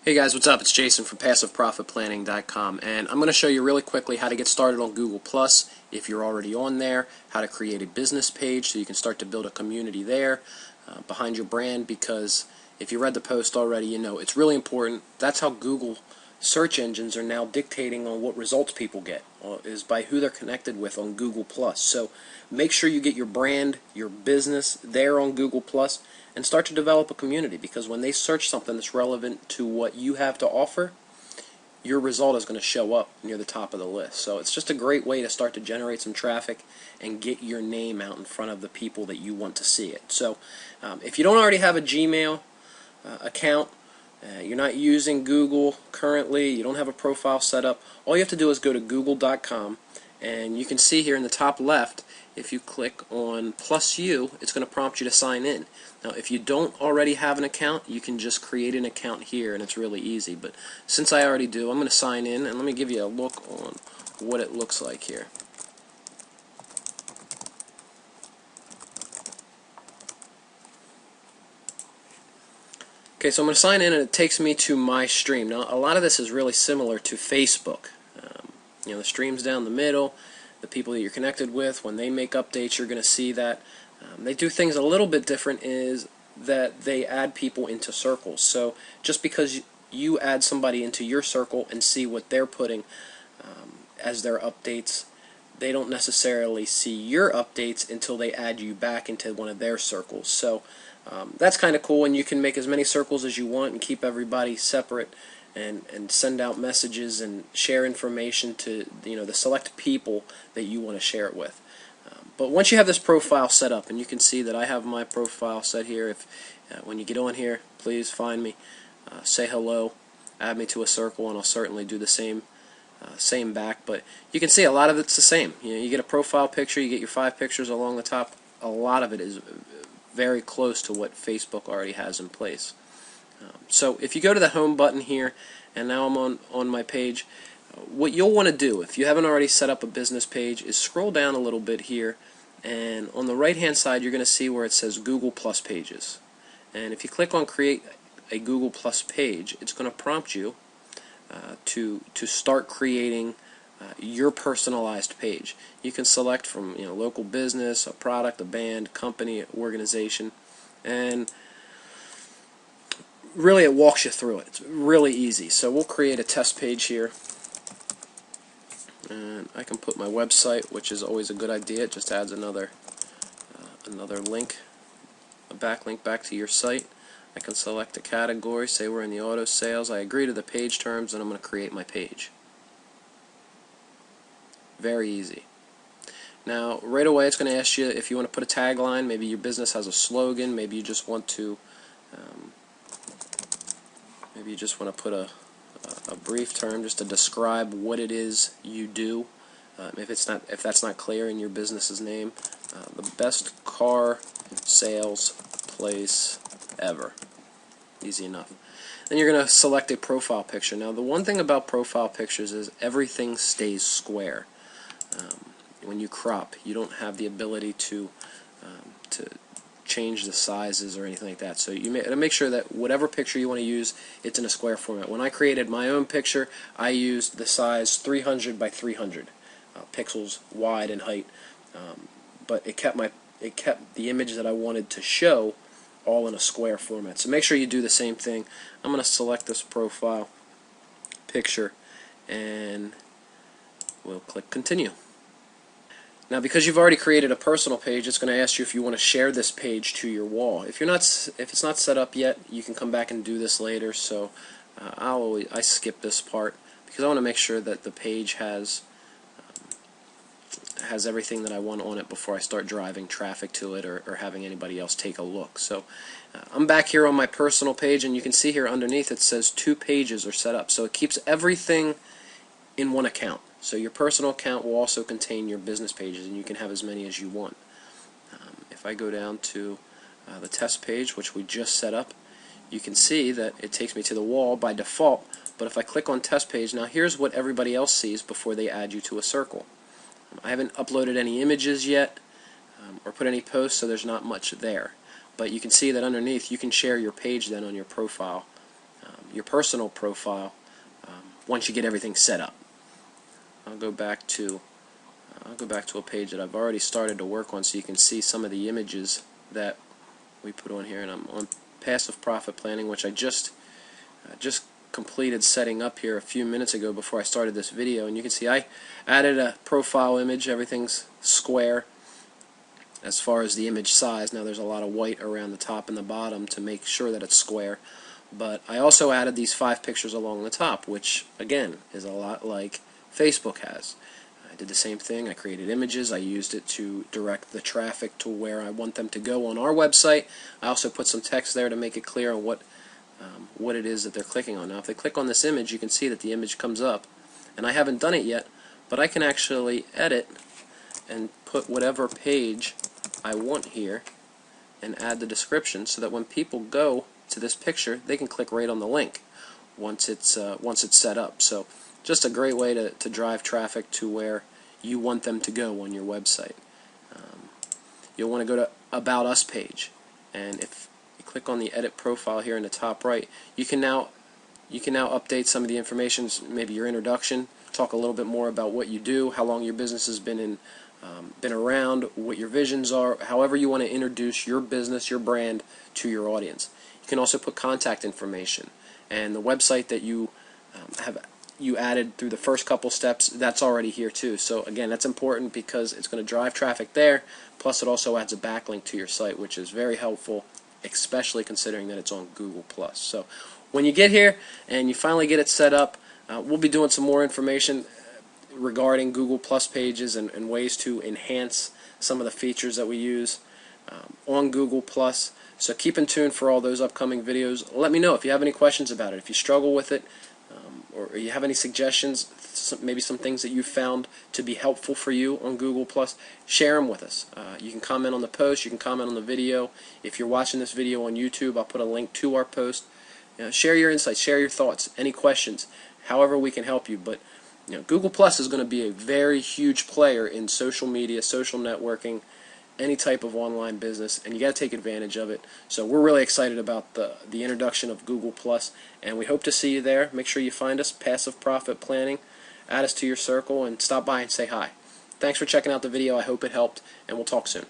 Hey guys, what's up? It's Jason from PassiveProfitPlanning.com, and I'm going to show you really quickly how to get started on Google Plus if you're already on there, how to create a business page so you can start to build a community there behind your brand, because if you read the post already, you know it's really important. That's how Google search engines are now dictating on what results people get, is by who they're connected with on Google Plus. So make sure you get your brand, your business there on Google Plus, and start to develop a community, because when they search something that's relevant to what you have to offer, your result is going to show up near the top of the list. So it's just a great way to start to generate some traffic and get your name out in front of the people that you want to see it. So if you don't already have a Gmail account, you're not using Google currently, you don't have a profile set up, all you have to do is go to google.com, and you can see here in the top left, if you click on +U, it's going to prompt you to sign in. Now, if you don't already have an account, you can just create an account here, and it's really easy. But since I already do, I'm going to sign in, and let me give you a look on what it looks like here. Okay, so I'm going to sign in, and it takes me to my stream. Now, a lot of this is really similar to Facebook. The stream's down the middle. The people that you're connected with, when they make updates, you're going to see that. They do things a little bit different, is that they add people into circles. So just because you add somebody into your circle and see what they're putting as their updates, they don't necessarily see your updates until they add you back into one of their circles. So that's kind of cool, and you can make as many circles as you want and keep everybody separate, and send out messages and share information to the select people that you want to share it with. But once you have this profile set up, and you can see that I have my profile set here, if when you get on here, please find me, say hello, add me to a circle, and I'll certainly do the same back. But you can see a lot of it's the same. You get a profile picture, you get your 5 pictures along the top. A lot of it is very close to what Facebook already has in place. So if you go to the home button here, and now I'm on my page, what you'll want to do, if you haven't already set up a business page, is scroll down a little bit here, and on the right hand side you're going to see where it says Google Plus Pages. And if you click on Create a Google Plus Page, it's going to prompt you to start creating your personalized page. You can select from local business, a product, a band, company, organization, and really it walks you through it. It's really easy. So we'll create a test page here, and I can put my website, which is always a good idea. It just adds another link, a backlink back to your site. I can select a category, say we're in the auto sales. I agree to the page terms, and I'm going to create my page. Very easy. Now right away it's going to ask you if you want to put a tagline. Maybe your business has a slogan. Maybe you just want to put a brief term just to describe what it is you do. If that's not clear in your business's name, the best car sales place ever. Easy enough. Then you're going to select a profile picture. Now the one thing about profile pictures is everything stays square. When you crop, you don't have the ability to change the sizes or anything like that. So you make sure that whatever picture you want to use, it's in a square format. When I created my own picture, I used the size 300 by 300 pixels wide in height, but it kept the image that I wanted to show all in a square format. So make sure you do the same thing. I'm going to select this profile picture, and we'll click continue. Now, because you've already created a personal page, it's going to ask you if you want to share this page to your wall. If it's not set up yet, you can come back and do this later. So I skip this part because I want to make sure that the page has everything that I want on it before I start driving traffic to it or having anybody else take a look. So I'm back here on my personal page, and you can see here underneath it says 2 pages are set up. So it keeps everything in one account. So your personal account will also contain your business pages, and you can have as many as you want. If I go down to the test page, which we just set up, you can see that it takes me to the wall by default. But if I click on test page, now here's what everybody else sees before they add you to a circle. I haven't uploaded any images yet or put any posts, so there's not much there. But you can see that underneath you can share your page then on your profile your personal profile once you get everything set up. I'll go back to a page that I've already started to work on, so you can see some of the images that we put on here. And I'm on Passive Profit Planning, which I just completed setting up here a few minutes ago before I started this video. And you can see I added a profile image. Everything's square as far as the image size. Now there's a lot of white around the top and the bottom to make sure that it's square. But I also added these 5 pictures along the top, which again is a lot like Facebook has. I did the same thing. I created images. I used it to direct the traffic to where I want them to go on our website. I also put some text there to make it clear on what it is that they're clicking on. Now if they click on this image, you can see that the image comes up, and I haven't done it yet, but I can actually edit and put whatever page I want here and add the description so that when people go to this picture, they can click right on the link once it's set up. So just a great way to drive traffic to where you want them to go on your website. You'll want to go to About Us page, and if you click on the Edit Profile here in the top right, you can now update some of the information, maybe your introduction, talk a little bit more about what you do, how long your business has been around, what your visions are, however you want to introduce your business, your brand to your audience. You can also put contact information, and the website that you added through the first couple steps, that's already here too. So again, that's important because it's going to drive traffic there, plus it also adds a backlink to your site, which is very helpful, especially considering that it's on Google+. So when you get here and you finally get it set up, we'll be doing some more information regarding Google+ pages and ways to enhance some of the features that we use on Google+. So keep in tune for all those upcoming videos. Let me know if you have any questions about it, if you struggle with it, or you have any suggestions, maybe some things that you found to be helpful for you on Google+, share them with us. You can comment on the post, you can comment on the video. If you're watching this video on YouTube, I'll put a link to our post. Share your insights, share your thoughts, any questions, however we can help you. But Google+ is going to be a very huge player in social media, social networking, any type of online business, and you got to take advantage of it. So we're really excited about the introduction of Google+, and we hope to see you there. Make sure you find us, Passive Profit Planning, add us to your circle, and stop by and say hi. Thanks for checking out the video. I hope it helped, and we'll talk soon.